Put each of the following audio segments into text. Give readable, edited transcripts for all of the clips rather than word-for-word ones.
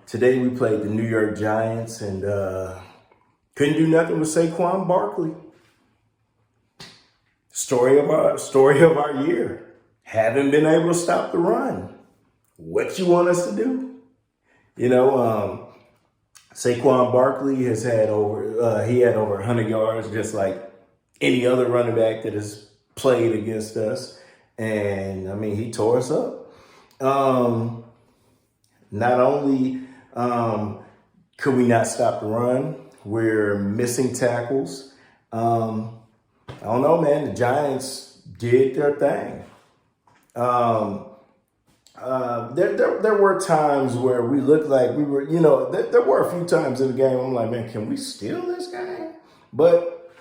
Today we played the New York Giants and couldn't do nothing with Saquon Barkley. Story of our year. Haven't been able to stop the run. What you want us to do? Saquon Barkley has had over 100 yards, just like any other running back that has played against us. And I mean, he tore us up. Not only could we not stop the run, we're missing tackles. I don't know, man. The Giants did their thing. There were times where we looked like we were, there were a few times in the game I'm like, man, can we steal this game? But,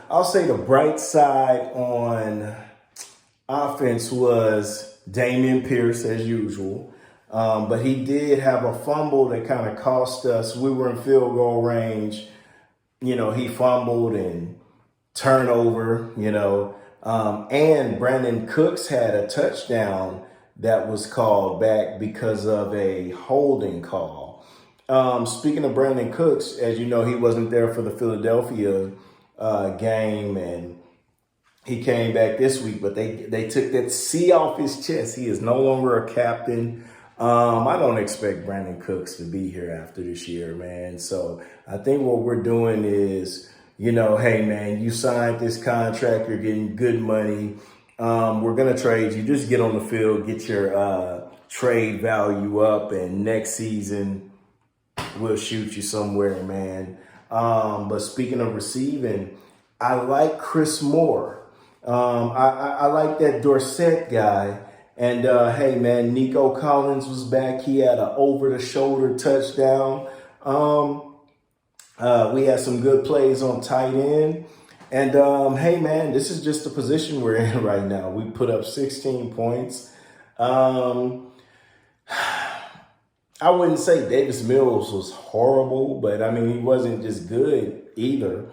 I'll say the bright side on offense was Dameon Pierce, as usual. But he did have a fumble that kind of cost us. We were in field goal range. He fumbled and turnover, and Brandon Cooks had a touchdown that was called back because of a holding call. Speaking of Brandon Cooks, as you know, he wasn't there for the Philadelphia game, and he came back this week, but they took that C off his chest. He is no longer a captain. I don't expect Brandon Cooks to be here after this year, man. So I think what we're doing is, hey, man, you signed this contract. You're getting good money. We're going to trade you. Just get on the field, get your trade value up, and next season we'll shoot you somewhere, man. But speaking of receiving, I like Chris Moore. I like that Dorsett guy. And, hey, man, Nico Collins was back. He had an over-the-shoulder touchdown. We had some good plays on tight end. And, hey, man, this is just the position we're in right now. We put up 16 points. I wouldn't say Davis Mills was horrible, but, I mean, he wasn't just good either.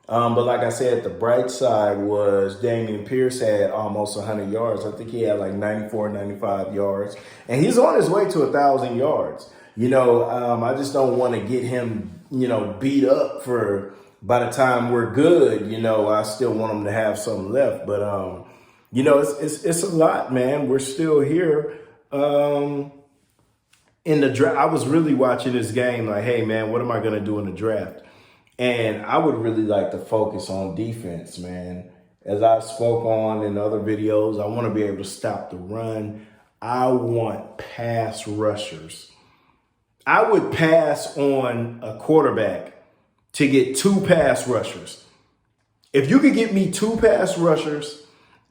But like I said, the bright side was Dameon Pierce had almost 100 yards. I think he had like 94, 95 yards. And he's on his way to 1,000 yards. I just don't want to get him, beat up for by the time we're good. I still want him to have something left. But, it's a lot, man. We're still here. In the draft, I was really watching this game like, hey, man, what am I going to do in the draft? And I would really like to focus on defense, man. As I spoke on in other videos, I want to be able to stop the run. I want pass rushers. I would pass on a quarterback to get 2 pass rushers. If you could get me 2 pass rushers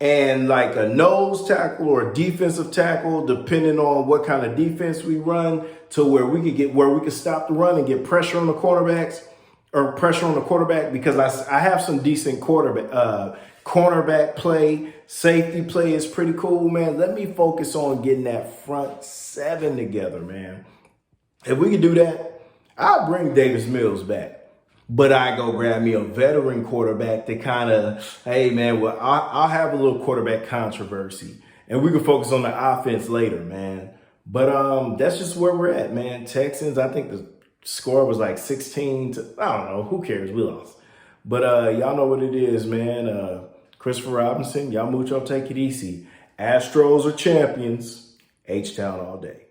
and like a nose tackle or a defensive tackle, depending on what kind of defense we run, to where we could stop the run and get pressure on the quarterbacks. Or pressure on the quarterback, because I have some decent cornerback play. Safety play is pretty cool, man. Let me focus on getting that front 7 together, man. If we can do that, I'll bring Davis Mills back. But I go grab me a veteran quarterback to kind of, hey, man, well, I'll have a little quarterback controversy. And we can focus on the offense later, man. But that's just where we're at, man. Texans, I think the score was like 16 to, I don't know, who cares? We lost. But y'all know what it is, man. Christopher Robinson, y'all mucho, take it easy. Astros are champions. H-Town all day.